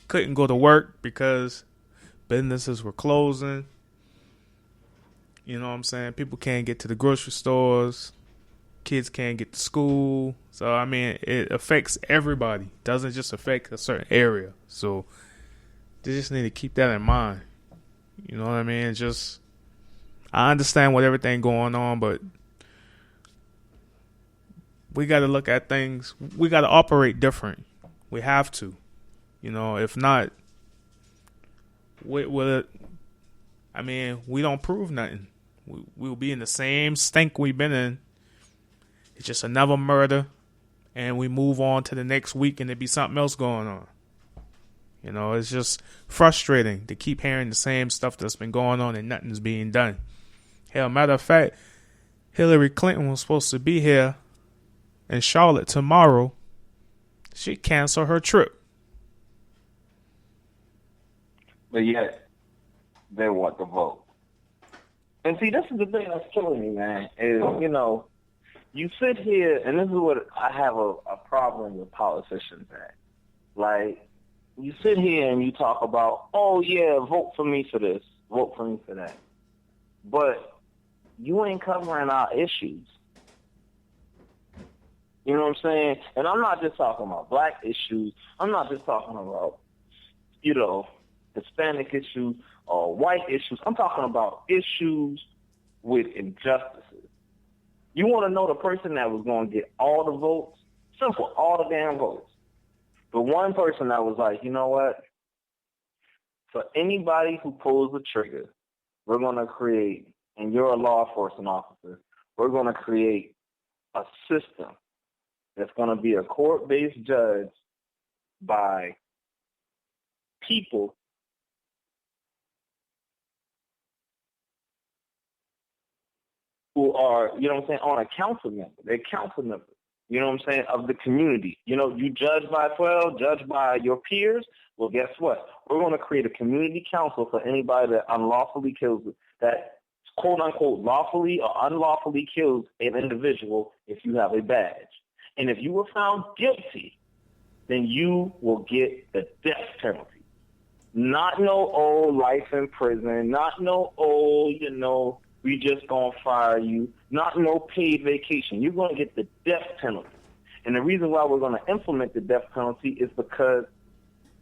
couldn't go to work because businesses were closing. You know what I'm saying? People can't get to the grocery stores. Kids can't get to school. So, I mean, it affects everybody. It doesn't just affect a certain area. So, they just need to keep that in mind. You know what I mean? It's just, I understand what everything going on, but we got to look at things. We got to operate different. We have to. You know, if not, we don't prove nothing. We'll be in the same stink we've been in. It's just another murder, and we move on to the next week, and there be something else going on. You know, it's just frustrating to keep hearing the same stuff that's been going on and nothing's being done. Hell, matter of fact, Hillary Clinton was supposed to be here in Charlotte tomorrow. She canceled her trip. But yet, they want the vote. And see, this is the thing that's killing me, man, is, you know, you sit here, and this is what I have a problem with politicians at. Like, you sit here and you talk about, oh, yeah, vote for me for this, vote for me for that. But you ain't covering our issues. You know what I'm saying? And I'm not just talking about black issues. I'm not just talking about, you know, Hispanic issues or white issues. I'm talking about issues with injustices. You want to know the person that was going to get all the votes? Simple, all the damn votes. The one person that was like, you know what? For anybody who pulls the trigger, we're going to create, and you're a law enforcement officer, we're going to create a system that's going to be a court-based judge by people who are, you know what I'm saying, on a council member. They're council members, you know what I'm saying, of the community. You know, you judge by 12, judge by your peers. Well, guess what? We're going to create a community council for anybody that unlawfully kills, that quote-unquote lawfully or unlawfully kills an individual if you have a badge. And if you were found guilty, then you will get the death penalty. Not no old life in prison, not no old, you know, we just gonna fire you, not no paid vacation. You're gonna get the death penalty. And the reason why we're gonna implement the death penalty is because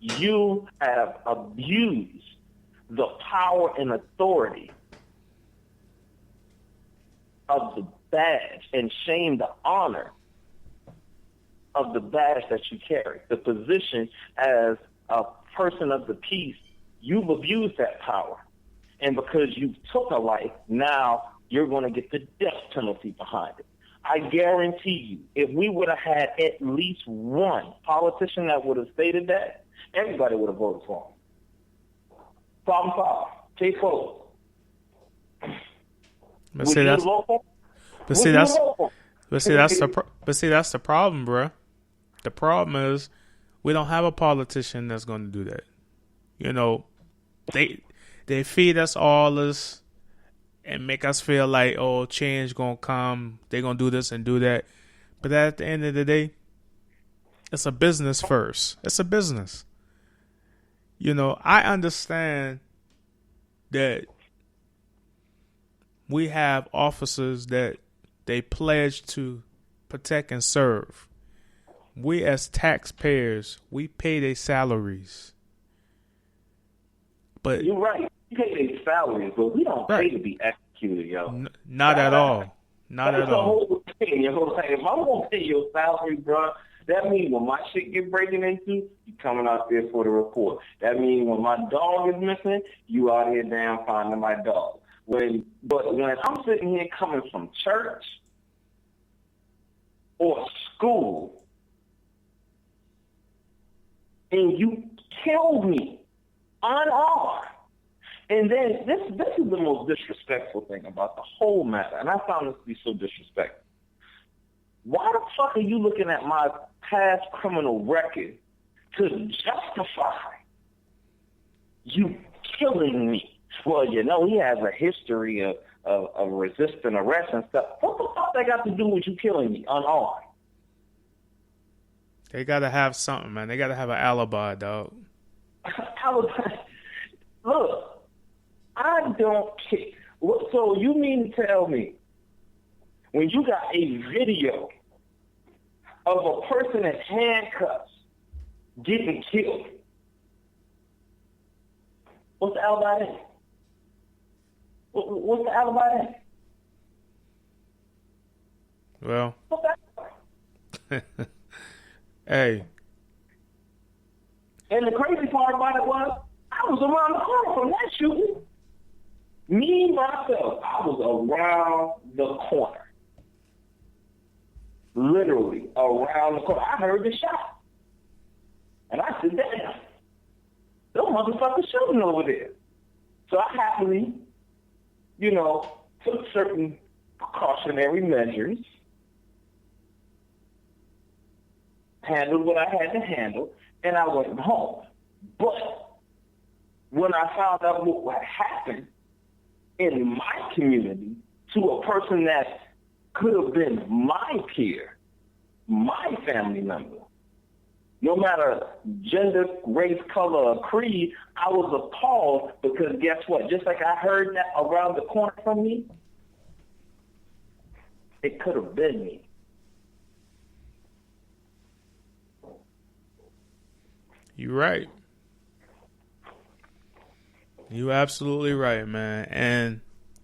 you have abused the power and authority of the badge and shamed the honor of the badge that you carry, the position as a person of the peace. You've abused that power. And because you took a life, now you're going to get the death penalty behind it. I guarantee you, if we would have had at least one politician that would have stated that, everybody would have voted for him. Problem solved. Case closed. But see, that's the problem, bro. The problem is we don't have a politician that's going to do that. You know, they feed us all this and make us feel like, oh, change gonna come. They're gonna do this and do that. But at the end of the day, it's a business first. It's a business. You know, I understand that we have officers that they pledge to protect and serve. We as taxpayers, we pay their salaries. But you're right. We pay their salaries, but we don't pay to be executed, yo. Not at all. Not at all. That's the whole thing, you know what I'm saying? If I'm going to pay your salary, bro, that means when my shit get breaking into, you coming out there for the report. That means when my dog is missing, you out here damn finding my dog. But when I'm sitting here coming from church or school, and you killed me unarmed. And then this is the most disrespectful thing about the whole matter, and I found this to be so disrespectful. Why the fuck are you looking at my past criminal record to justify you killing me? Well, you know, he has a history of resisting arrest and stuff. What the fuck that got to do with you killing me unarmed? They got to have something, man. They got to have an alibi, dog. I was like, look, I don't care. So you mean to tell me when you got a video of a person in handcuffs getting killed, what's the alibi then? What's the alibi then? Well, What's the alibi? hey. And the crazy part about it was, I was around the corner from that shooting. Me, myself, I was around the corner. Literally around the corner. I heard the shot. And I said, damn, those motherfuckers shooting over there. So I happily, took certain precautionary measures, handled what I had to handle, and I went home. But when I found out what happened in my community to a person that could have been my peer, my family member, no matter gender, race, color, or creed, I was appalled because guess what? Just like I heard that around the corner from me, it could have been me. You're right. You absolutely right, man. And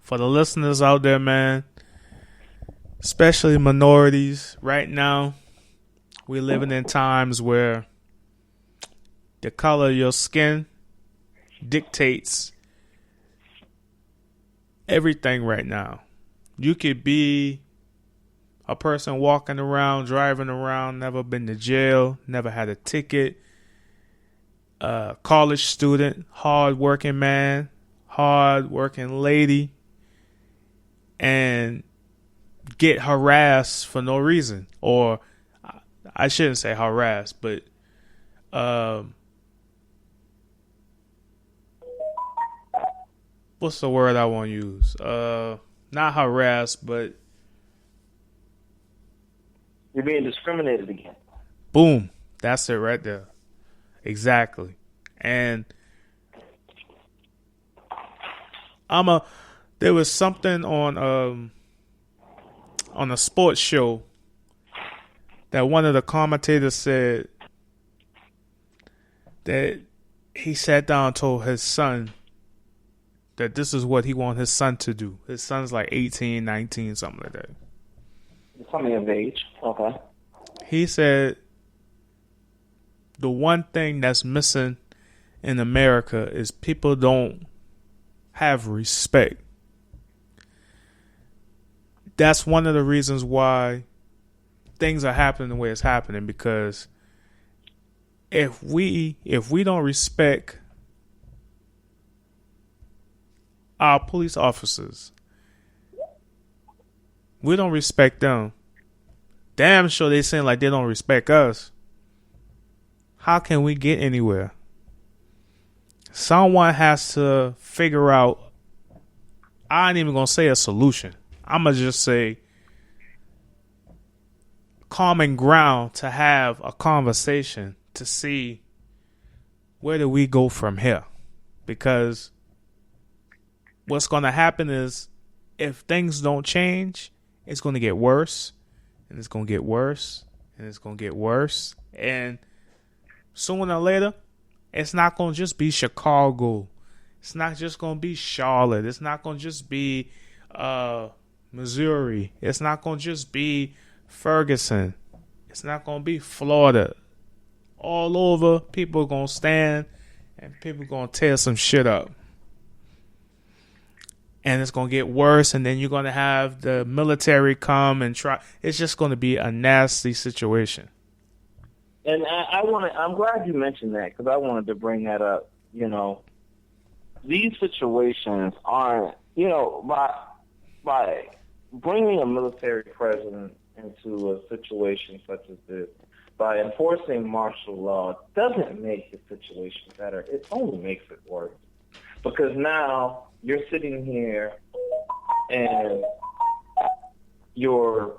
for the listeners out there, man, especially minorities, right now, we're living in times where the color of your skin dictates everything right now. You could be a person walking around, driving around, never been to jail, never had a ticket, college student, hard-working man, hard-working lady, and get harassed for no reason. Or I shouldn't say harassed, but what's the word I want to use? Not harassed, but you're being discriminated against. Boom. That's it right there. Exactly. And there was something on a sports show that one of the commentators said that he sat down and told his son that this is what he wanted his son to do. His son's like 18, 19, something like that. Coming of age. Okay. He said the one thing that's missing in America is people don't have respect. That's one of the reasons why things are happening the way it's happening, because if we don't respect our police officers, we don't respect them, damn sure they seem like they don't respect us. How can we get anywhere? Someone has to figure out, I ain't even gonna say a solution, I'm gonna just say common ground to have a conversation to see where do we go from here. Because what's going to happen is if things don't change, it's going to get worse, and it's going to get worse, and it's going to get worse. And sooner or later, it's not going to just be Chicago. It's not just going to be Charlotte. It's not going to just be Missouri. It's not going to just be Ferguson. It's not going to be Florida. All over, people are going to stand and people are going to tear some shit up. And it's going to get worse, and then you're going to have the military come and try. It's just going to be a nasty situation. And I'm glad you mentioned that, because I wanted to bring that up. These situations aren't, by bringing a military presence into a situation such as this, by enforcing martial law, doesn't make the situation better. It only makes it worse. Because now you're sitting here and you're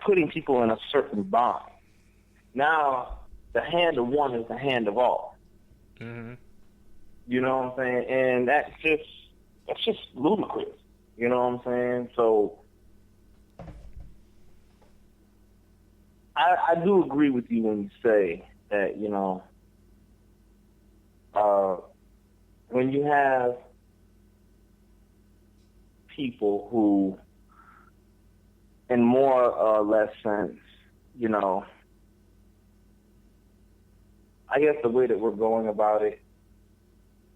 putting people in a certain bind. Now the hand of one is the hand of all. Mm-hmm. You know what I'm saying? And that's just ludicrous. You know what I'm saying? So I do agree with you when you say that, when you have people who, in more or less sense, I guess the way that we're going about it,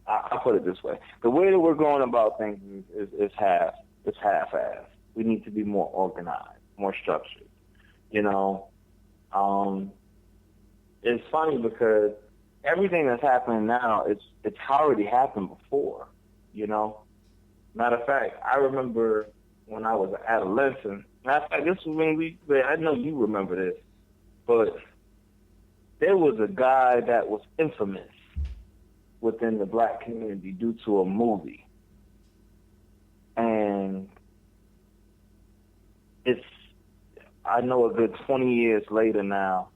I'll put it this way. The way that we're going about things is half-assed. We need to be more organized, more structured. It's funny because everything that's happening now, it's already happened before, Matter of fact, I remember when I was an adolescent. Matter of fact, this was when I know you remember this, but there was a guy that was infamous within the black community due to a movie. And I know a good 20 years later now,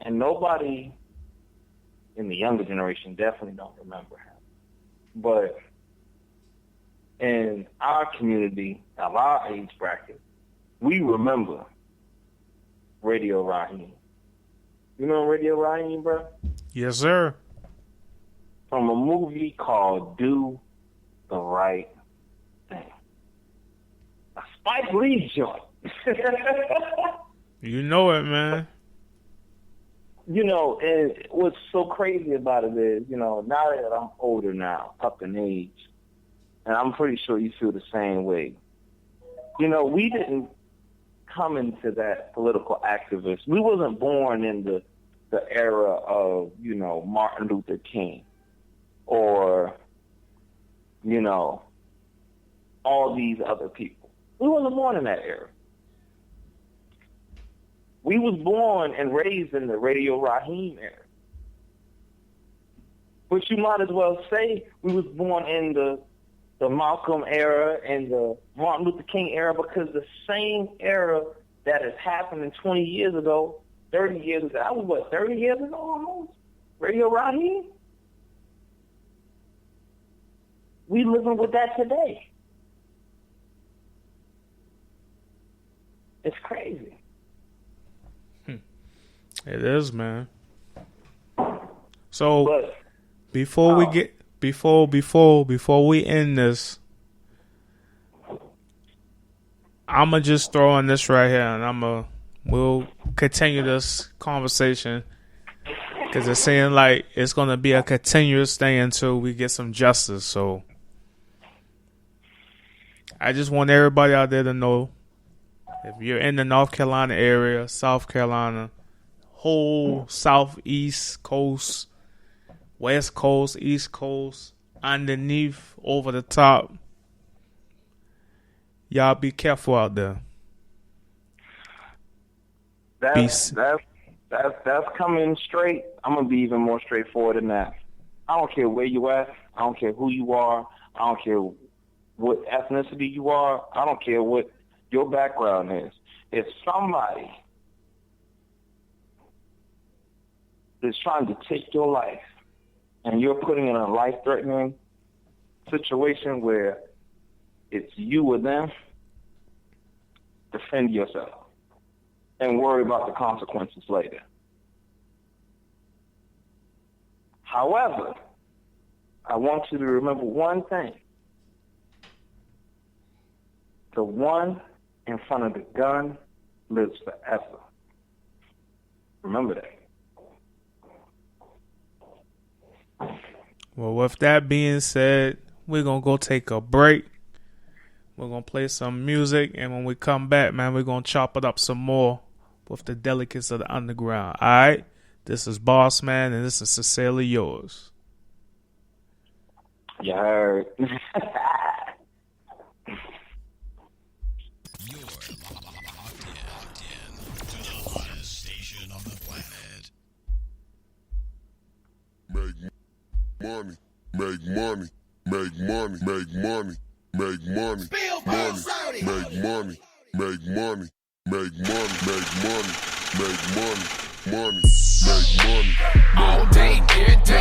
and nobody in the younger generation definitely don't remember him. But in our community, of our age bracket, we remember Radio Raheem. You know Radio Raheem, bro? Yes, sir. From a movie called Do the Right Thing. A Spike Lee joint. You know it, man. And what's so crazy about it is, now that I'm older now, up in age, and I'm pretty sure you feel the same way. We didn't come into that political activist. We wasn't born in the era of, Martin Luther King or, all these other people. We wasn't born in that era. We was born and raised in the Radio Raheem era. But you might as well say we was born in the Malcolm era and the Martin Luther King era, because the same era that is happening 20 years ago, 30 years ago, that was 30 years ago almost? Radio Raheem? We living with that today. It's crazy. It is, man. So But, before we end this, I'ma just throw in this right here, and we'll continue this conversation because it seems like it's gonna be a continuous thing until we get some justice. So I just want everybody out there to know, if you're in the North Carolina area, South Carolina, whole southeast coast, west coast, east coast, underneath, over the top, y'all be careful out there. That's coming straight. I'm gonna be even more straightforward than that. I don't care where you at. I don't care who you are. I don't care what ethnicity you are. I don't care what your background is. If somebody is trying to take your life and you're putting in a life-threatening situation where it's you or them, defend yourself and worry about the consequences later. However, I want you to remember one thing. The one in front of the gun lives forever. Remember that. Well, with that being said, we're going to go take a break. We're going to play some music, and when we come back, man, we're going to chop it up some more with the Delegates of the Underground. All right? This is Boss Man, and this is Sincerely Yours. You heard. You're locked in to the hottest station on the planet. Money, make money, make money, make money, make money, money, make money, make money, make money, make money, make money, money, make money, All day, every day.